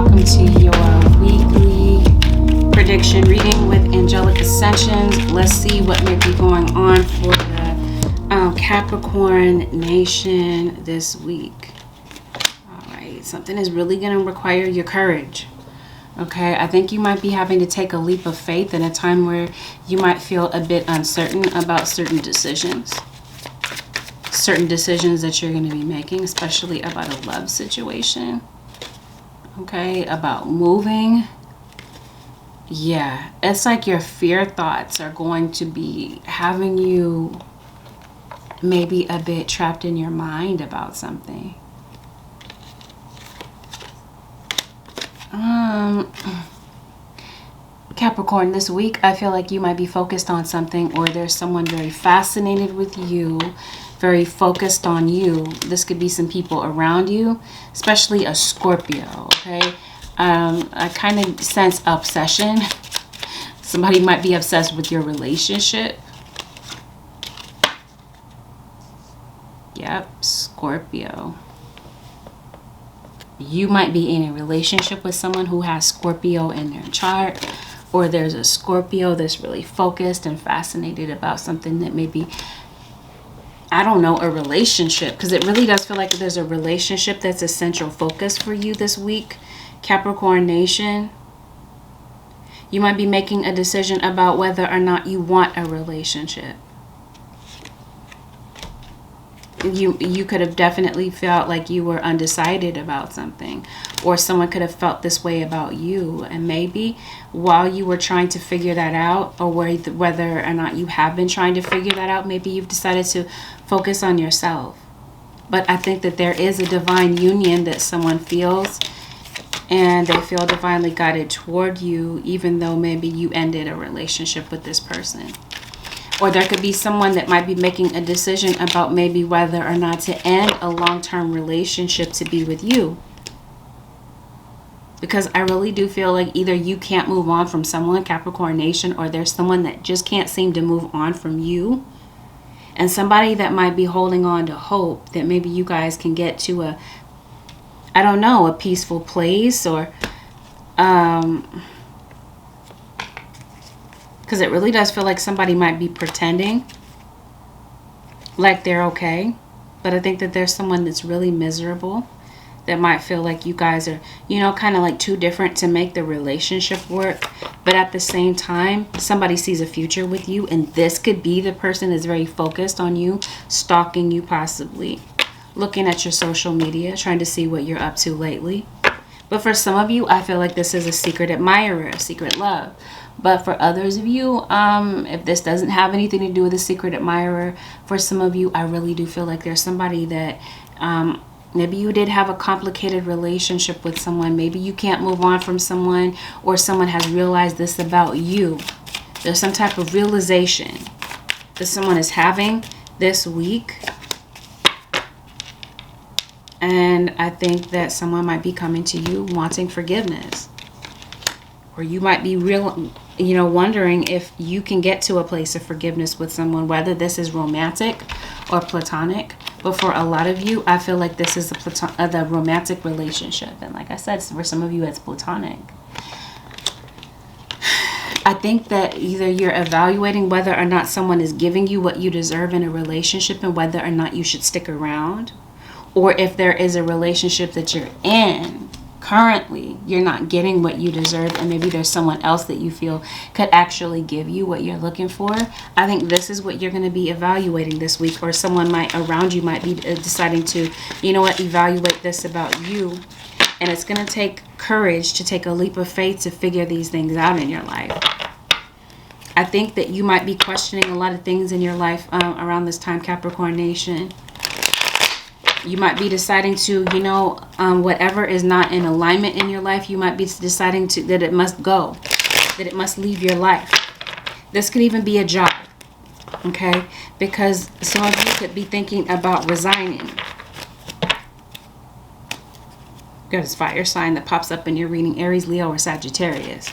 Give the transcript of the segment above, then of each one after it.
welcome to your weekly prediction reading with Angelic Ascensions. Let's see what may be going on for the Capricorn Nation this week. All right, something is really going to require your courage. Okay, I think you might be having to take a leap of faith in a time where you might feel a bit uncertain about certain decisions that you're going to be making, especially about a love situation. Okay, about moving. Yeah, it's like your fear thoughts are going to be having you maybe a bit trapped in your mind about something. Capricorn, this week I feel like you might be focused on something, or there's someone very fascinated with you, very focused on you. This could be some people around you, especially a Scorpio, okay? I kind of sense obsession. Somebody might be obsessed with your relationship. Yep, Scorpio. You might be in a relationship with someone who has Scorpio in their chart, or there's a Scorpio that's really focused and fascinated about something that maybe, I don't know, a relationship, because it really does feel like there's a relationship that's a central focus for you this week, Capricorn Nation. You might be making a decision about whether or not you want a relationship. You could have definitely felt like you were undecided about something, or someone could have felt this way about you, and maybe while you were trying to figure that out, or whether or not you have been trying to figure that out, maybe you've decided to focus on yourself. But I think that there is a divine union that someone feels, and they feel divinely guided toward you, even though maybe you ended a relationship with this person. Or there could be someone that might be making a decision about maybe whether or not to end a long-term relationship to be with you. Because I really do feel like either you can't move on from someone, Capricorn Nation, or there's someone that just can't seem to move on from you. And somebody that might be holding on to hope that maybe you guys can get to a, I don't know, a peaceful place, or because it really does feel like somebody might be pretending like they're okay. But I think that there's someone that's really miserable that might feel like you guys are, you know, kind of like too different to make the relationship work. But at the same time, somebody sees a future with you. And this could be the person that's very focused on you, stalking you possibly, looking at your social media, trying to see what you're up to lately. But for some of you, I feel like this is a secret admirer, a secret love. But for others of you, if this doesn't have anything to do with a secret admirer, for some of you, I really do feel like there's somebody that maybe you did have a complicated relationship with someone. Maybe you can't move on from someone, or someone has realized this about you. There's some type of realization that someone is having this week. And I think that someone might be coming to you wanting forgiveness. Or you might be wondering if you can get to a place of forgiveness with someone, whether this is romantic or platonic. But for a lot of you, I feel like this is the romantic relationship. And like I said, for some of you, it's platonic. I think that either you're evaluating whether or not someone is giving you what you deserve in a relationship, and whether or not you should stick around. Or if there is a relationship that you're in currently, you're not getting what you deserve, and maybe there's someone else that you feel could actually give you what you're looking for. I think this is what you're going to be evaluating this week, or someone around you might be deciding to, you know what, evaluate this about you. And it's going to take courage to take a leap of faith to figure these things out in your life. I think that you might be questioning a lot of things in your life around this time, Capricorn Nation. You might be deciding to, whatever is not in alignment in your life, you might be deciding that it must go, that it must leave your life. This could even be a job, okay? Because some of you could be thinking about resigning. Got this fire sign that pops up in your reading, Aries, Leo, or Sagittarius.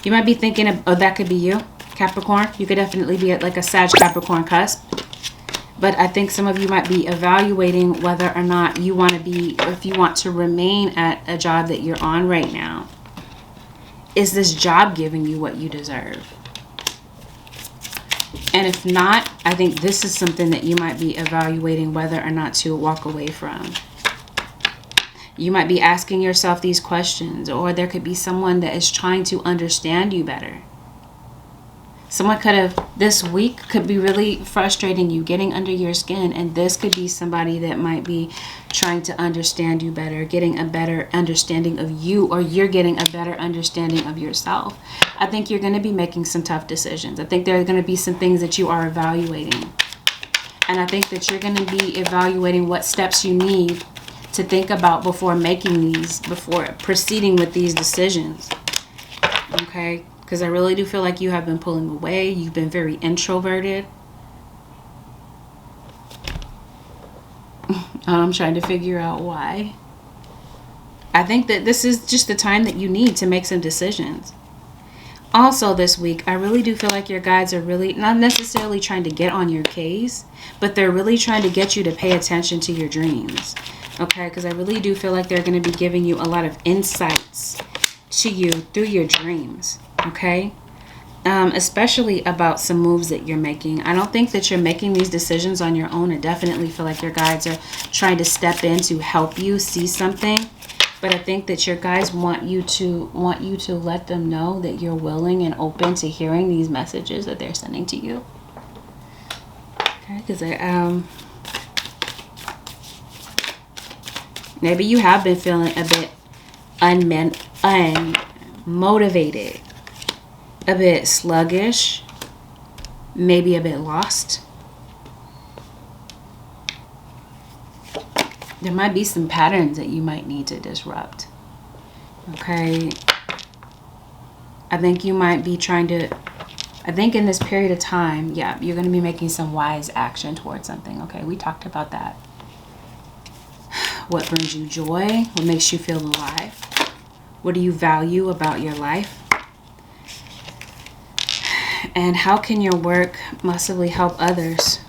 You might be thinking that could be you, Capricorn. You could definitely be at like a Sag Capricorn cusp. But I think some of you might be evaluating whether or not you want to be, or if you want to remain at a job that you're on right now. Is this job giving you what you deserve? And if not, I think this is something that you might be evaluating whether or not to walk away from. You might be asking yourself these questions, or there could be someone that is trying to understand you better. Someone could have, this week could be really frustrating you, getting under your skin, and this could be somebody that might be trying to understand you better, getting a better understanding of you, or you're getting a better understanding of yourself. I think you're going to be making some tough decisions. I think there are going to be some things that you are evaluating. And I think that you're going to be evaluating what steps you need to think about before making these, before proceeding with these decisions. Okay? Because I really do feel like you have been pulling away. You've been very introverted. I'm trying to figure out why. I think that this is just the time that you need to make some decisions. Also this week, I really do feel like your guides are really not necessarily trying to get on your case, but they're really trying to get you to pay attention to your dreams. Okay? Because I really do feel like they're going to be giving you a lot of insights to you through your dreams. Okay, especially about some moves that you're making. I don't think that you're making these decisions on your own. I definitely feel like your guides are trying to step in to help you see something. But I think that your guides want you to let them know that you're willing and open to hearing these messages that they're sending to you. Okay, because maybe you have been feeling a bit unmotivated. A bit sluggish, maybe a bit lost. There might be some patterns that you might need to disrupt. Okay. I think you might be trying to, I think in this period of time, yeah, you're going to be making some wise action towards something. Okay, we talked about that. What brings you joy? What makes you feel alive? What do you value about your life? And how can your work massively help others?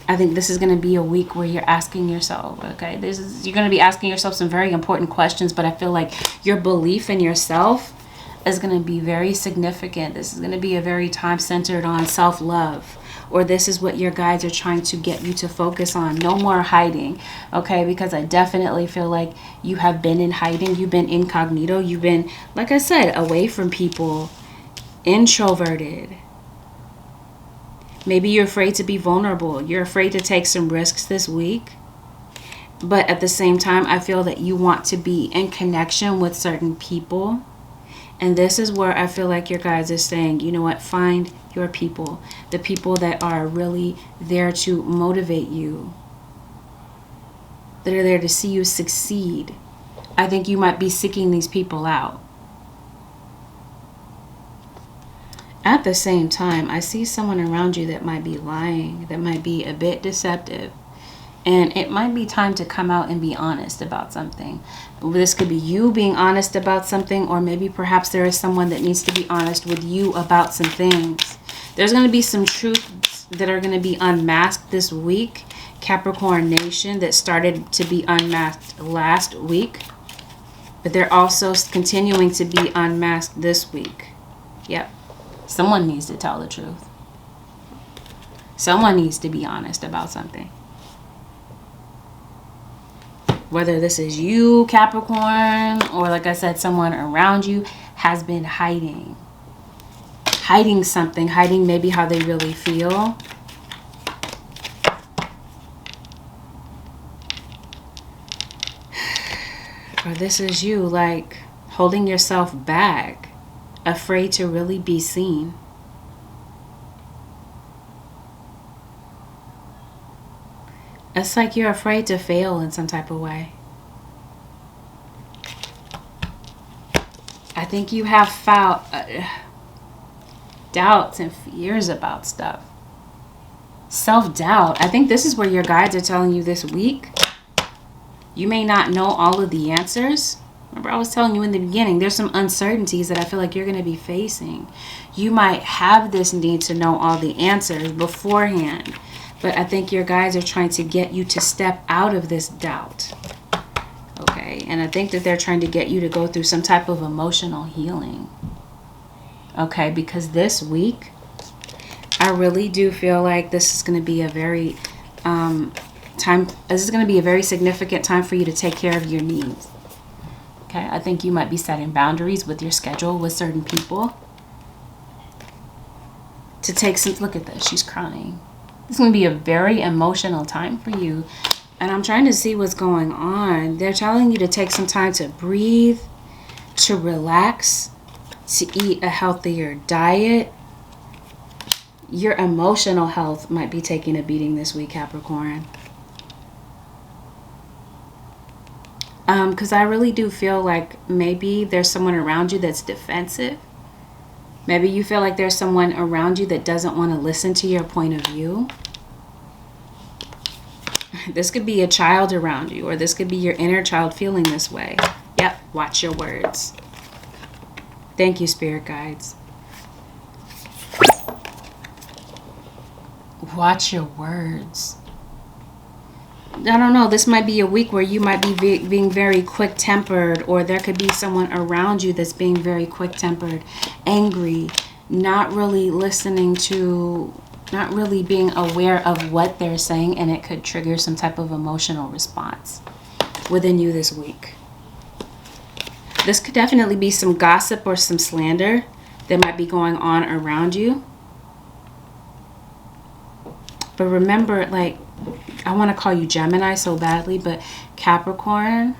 I think this is going to be a week where you're asking yourself, okay, you're going to be asking yourself some very important questions, but I feel like your belief in yourself is going to be very significant. This is going to be a very time centered on self-love, or this is what your guides are trying to get you to focus on. No more hiding, okay, because I definitely feel like you have been in hiding. You've been incognito. You've been, like I said, away from people. Introverted. Maybe you're afraid to be vulnerable. You're afraid to take some risks this week. But at the same time, I feel that you want to be in connection with certain people. And this is where I feel like your guides are saying, you know what, find your people. The people that are really there to motivate you. That are there to see you succeed. I think you might be seeking these people out. At the same time, I see someone around you that might be lying, that might be a bit deceptive. And it might be time to come out and be honest about something. This could be you being honest about something, or maybe perhaps there is someone that needs to be honest with you about some things. There's going to be some truths that are going to be unmasked this week, Capricorn Nation, that started to be unmasked last week. But they're also continuing to be unmasked this week. Yep. Someone needs to tell the truth. Someone needs to be honest about something. Whether this is you, Capricorn, or like I said, someone around you has been hiding. Hiding something. Hiding maybe how they really feel. Or this is you, like holding yourself back. Afraid to really be seen. It's like you're afraid to fail in some type of way. I think you have doubts and fears about stuff. Self-doubt. I think this is where your guides are telling you this week. You may not know all of the answers. Remember, I was telling you in the beginning, there's some uncertainties that I feel like you're going to be facing. You might have this need to know all the answers beforehand. But I think your guides are trying to get you to step out of this doubt. Okay, and I think that they're trying to get you to go through some type of emotional healing. Okay, because this week, I really do feel like this is going to be a very this is going to be a very significant time for you to take care of your needs. Okay, I think you might be setting boundaries with your schedule with certain people. To take some, look at this, she's crying. It's going to be a very emotional time for you. And I'm trying to see what's going on. They're telling you to take some time to breathe, to relax, to eat a healthier diet. Your emotional health might be taking a beating this week, Capricorn. Because I really do feel like maybe there's someone around you that's defensive. Maybe you feel like there's someone around you that doesn't want to listen to your point of view. This could be a child around you, or this could be your inner child feeling this way. Yep, watch your words. Thank you, spirit guides. Watch your words. I don't know, this might be a week where you might be being very quick-tempered, or there could be someone around you that's being very quick-tempered, angry, not really listening to, not really being aware of what they're saying, and it could trigger some type of emotional response within you this week. This could definitely be some gossip or some slander that might be going on around you. But remember, like, I want to call you Gemini so badly, but Capricorn,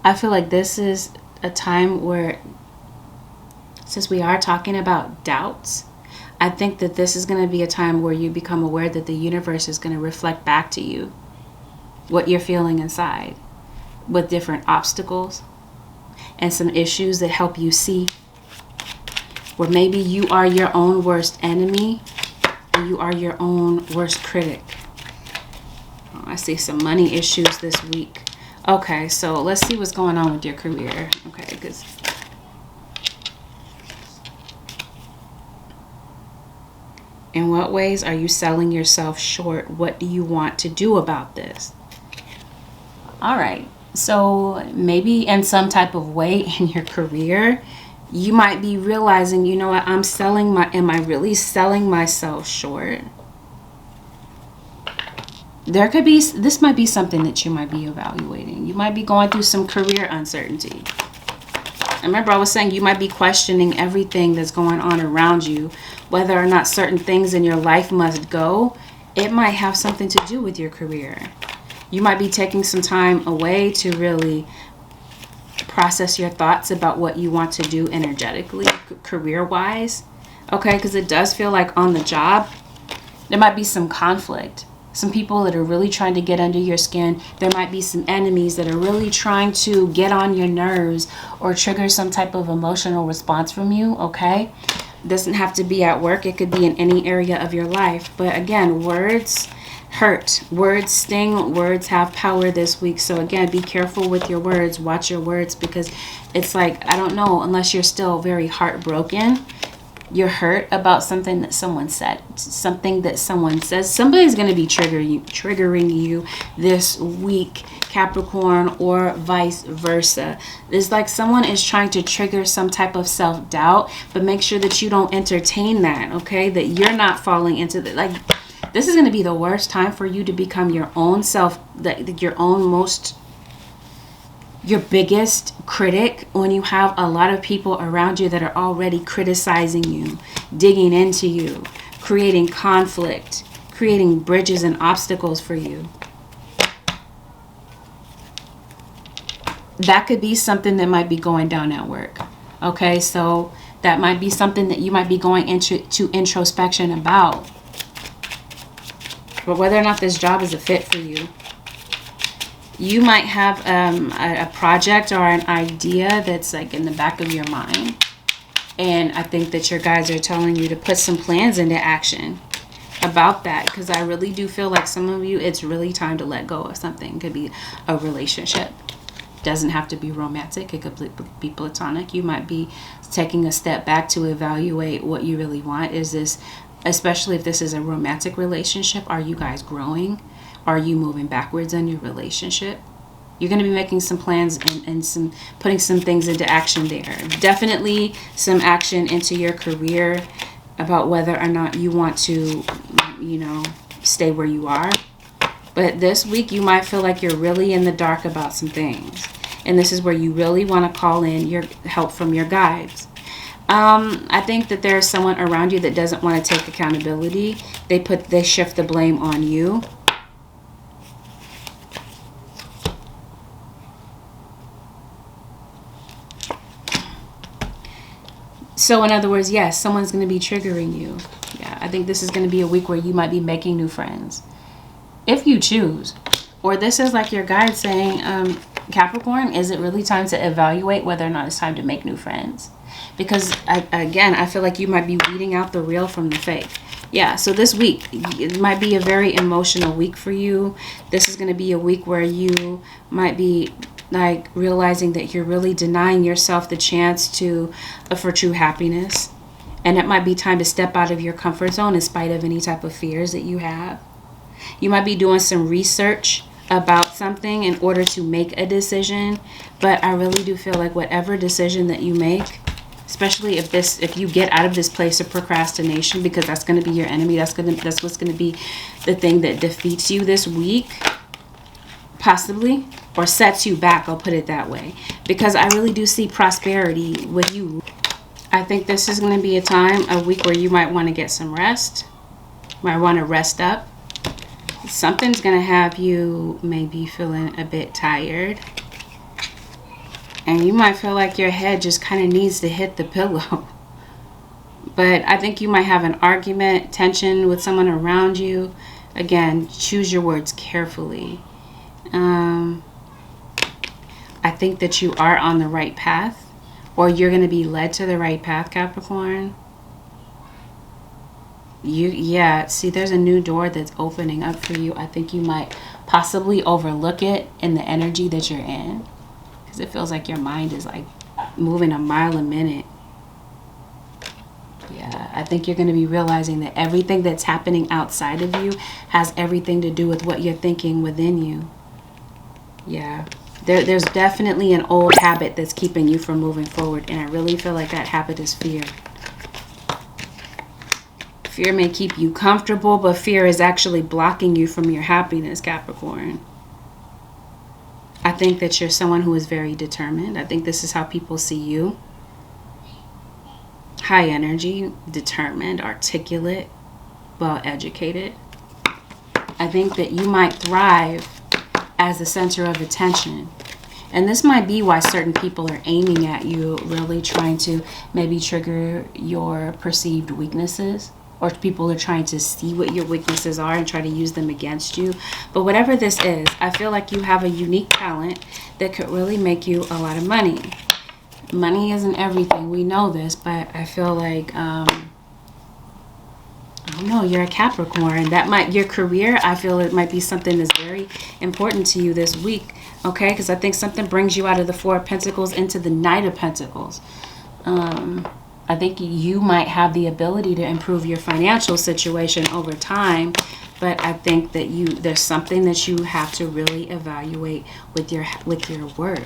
I feel like this is a time where, since we are talking about doubts, I think that this is going to be a time where you become aware that the universe is going to reflect back to you what you're feeling inside, with different obstacles and some issues that help you see where maybe you are your own worst enemy and you are your own worst critic. Oh, I see some money issues this week. Okay, so let's see what's going on with your career. Okay, because in what ways are you selling yourself short? What do you want to do about this? All right. So maybe in some type of way in your career, you might be realizing, you know what, am I really selling myself short? This might be something that you might be evaluating. You might be going through some career uncertainty. Remember, I was saying you might be questioning everything that's going on around you, whether or not certain things in your life must go. It might have something to do with your career. You might be taking some time away to really process your thoughts about what you want to do energetically, career-wise. Okay, because it does feel like on the job, there might be some conflict. Some people that are really trying to get under your skin. There might be some enemies that are really trying to get on your nerves or trigger some type of emotional response from you, okay? It doesn't have to be at work. It could be in any area of your life. But again, words hurt. Words sting. Words have power this week. So again, be careful with your words. Watch your words, because it's like, I don't know, unless you're still very heartbroken, you're hurt about something that someone said, something that someone says. Somebody's going to be triggering you this week, Capricorn, or vice versa. It's like someone is trying to trigger some type of self-doubt, but make sure that you don't entertain that, okay? That you're not falling into the, like, this is going to be the worst time for you to become your own self, your biggest critic, when you have a lot of people around you that are already criticizing you, digging into you, creating conflict, creating bridges and obstacles for you. That could be something that might be going down at work. Okay, so that might be something that you might be going into introspection about. But whether or not this job is a fit for you, you might have a project or an idea that's like in the back of your mind. And I think that your guides are telling you to put some plans into action about that, because I really do feel like some of you, it's really time to let go of something. It could be a relationship. It doesn't have to be romantic. It could be platonic. You might be taking a step back to evaluate what you really want. Is this especially if this is a romantic relationship. Are you guys growing? Are you moving backwards in your relationship? You're going to be making some plans and some putting some things into action there. Definitely some action into your career about whether or not you want to, you know, stay where you are. But this week you might feel like you're really in the dark about some things. And this is where you really want to call in your help from your guides. I think that there's someone around you that doesn't want to take accountability. They shift the blame on you. So in other words, yes, someone's going to be triggering you. Yeah, I think this is going to be a week where you might be making new friends, if you choose. Or this is like your guide saying, Capricorn, is it really time to evaluate whether or not it's time to make new friends? Because, I feel like you might be weeding out the real from the fake. Yeah, so this week, it might be a very emotional week for you. This is going to be a week where you might be like realizing that you're really denying yourself the chance for true happiness. And it might be time to step out of your comfort zone in spite of any type of fears that you have. You might be doing some research about something in order to make a decision. But I really do feel like whatever decision that you make, especially if you get out of this place of procrastination, because that's going to be your enemy, that's what's going to be the thing that defeats you this week, possibly, or sets you back, I'll put it that way, because I really do see prosperity with you. I think this is going to be a week where you might want to get some rest, might want to rest up. Something's going to have you maybe feeling a bit tired, and you might feel like your head just kind of needs to hit the pillow. But I think you might have an argument, tension with someone around you. Again, choose your words carefully. I think that you are on the right path, or you're going to be led to the right path, Capricorn. See, there's a new door that's opening up for you. I think you might possibly overlook it in the energy that you're in, because it feels like your mind is like moving a mile a minute. Yeah, I think you're going to be realizing that everything that's happening outside of you has everything to do with what you're thinking within you. Yeah, there's definitely an old habit that's keeping you from moving forward, and I really feel like that habit is fear. Fear may keep you comfortable, but fear is actually blocking you from your happiness, Capricorn. I think that you're someone who is very determined. I think this is how people see you. High energy, determined, articulate, well educated. I think that you might thrive as the center of attention. And this might be why certain people are aiming at you, really trying to maybe trigger your perceived weaknesses, or people are trying to see what your weaknesses are and try to use them against you. But whatever this is, I feel like you have a unique talent that could really make you a lot of money. Money isn't everything, we know this, but I feel like I don't know, you're a Capricorn. Your career, I feel it might be something that's very important to you this week, okay? Because I think something brings you out of the Four of Pentacles into the Knight of Pentacles. I think you might have the ability to improve your financial situation over time, but I think that there's something that you have to really evaluate with your work.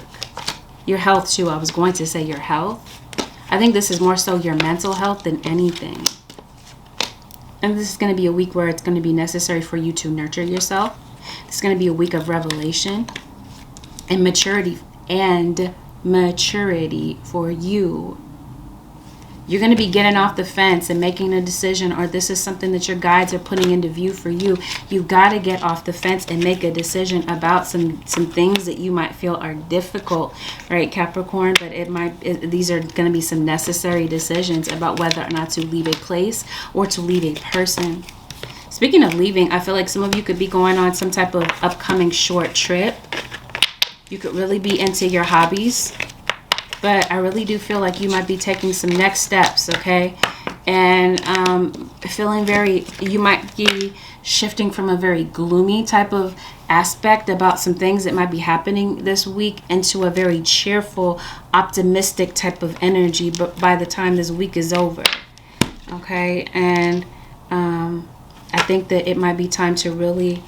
Your health too. I was going to say your health. I think this is more so your mental health than anything. And this is going to be a week where it's going to be necessary for you to nurture yourself. It's going to be a week of revelation and maturity for you. You're going to be getting off the fence and making a decision, or this is something that your guides are putting into view for you. You've got to get off the fence and make a decision about some things that you might feel are difficult, right, Capricorn? But these are going to be some necessary decisions about whether or not to leave a place or to leave a person. Speaking of leaving, I feel like some of you could be going on some type of upcoming short trip. You could really be into your hobbies. But I really do feel like you might be taking some next steps, okay? And you might be shifting from a very gloomy type of aspect about some things that might be happening this week into a very cheerful, optimistic type of energy, but by the time this week is over, okay? And I think that it might be time to really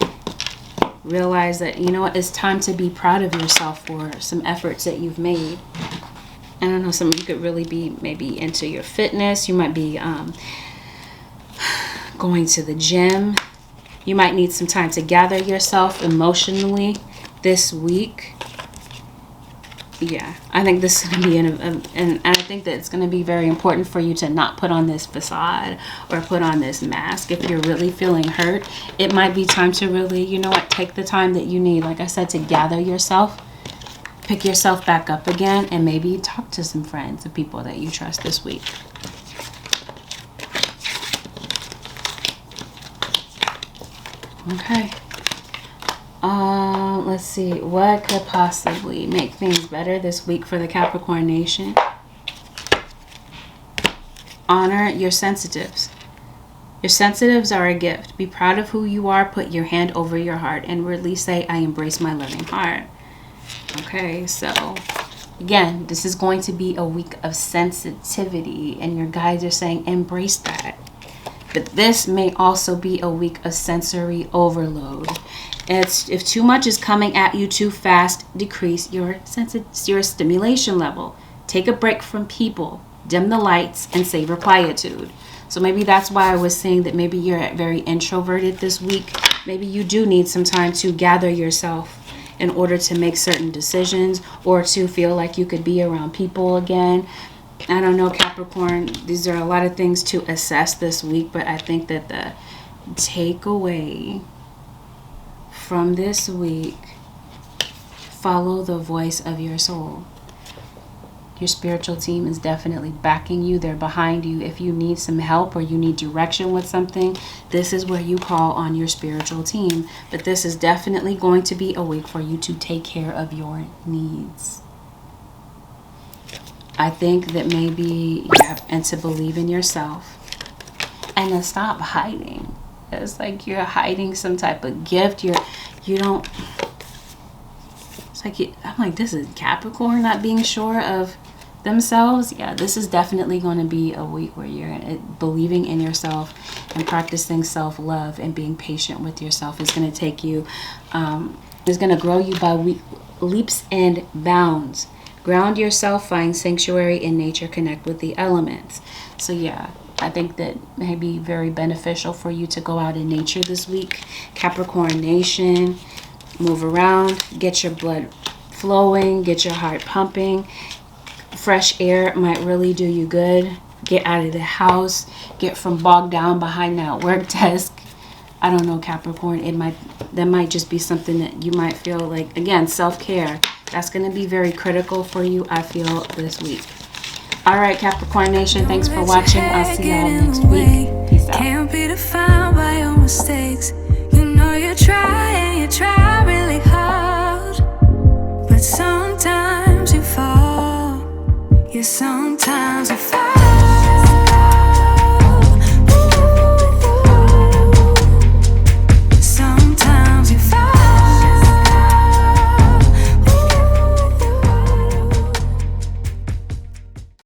realize that, you know what, it's time to be proud of yourself for some efforts that you've made. I don't know, some of you could really be maybe into your fitness. You might be going to the gym. You might need some time to gather yourself emotionally this week. Yeah, I think this is going to be and I think that it's going to be very important for you to not put on this facade or put on this mask. If you're really feeling hurt, it might be time to really, you know what, take the time that you need, like I said, to gather yourself, pick yourself back up again, and maybe talk to some friends and people that you trust this week. Okay. Let's see. What could possibly make things better this week for the Capricorn Nation? Honor your sensitives. Your sensitives are a gift. Be proud of who you are. Put your hand over your heart and really say, I embrace my loving heart. Okay, so again, this is going to be a week of sensitivity, and your guides are saying embrace that. But this may also be a week of sensory overload. If too much is coming at you too fast, decrease your stimulation level. Take a break from people, dim the lights, and savor quietude. So maybe that's why I was saying that maybe you're very introverted this week. Maybe you do need some time to gather yourself in order to make certain decisions, or to feel like you could be around people again. I don't know, Capricorn, these are a lot of things to assess this week, but I think that the takeaway from this week, follow the voice of your soul. Your spiritual team is definitely backing you. They're behind you. If you need some help or you need direction with something, this is where you call on your spiritual team. But this is definitely going to be a week for you to take care of your needs. I think that maybe you have to believe in yourself and to stop hiding. It's like you're hiding some type of gift. You don't. It's like I'm like, this is Capricorn not being sure of themselves. Yeah, this is definitely going to be a week where you're believing in yourself and practicing self-love and being patient with yourself. Is going to take you. Is going to grow you by leaps and bounds. Ground yourself, find sanctuary in nature, connect with the elements. So yeah, I think that may be very beneficial for you to go out in nature this week. Capricorn Nation, move around, get your blood flowing, get your heart pumping. Fresh air might really do you good. Get out of the house, get from bogged down behind that work desk. I don't know, Capricorn, that might just be something that you might feel like, again, self-care. That's going to be very critical for you, I feel, this week. All right, Capricorn Nation, thanks for watching. I'll see y'all next week. Peace out. Can't be defined by your mistakes. You know you try really hard. But sometimes you fall. Yeah, sometimes you fall.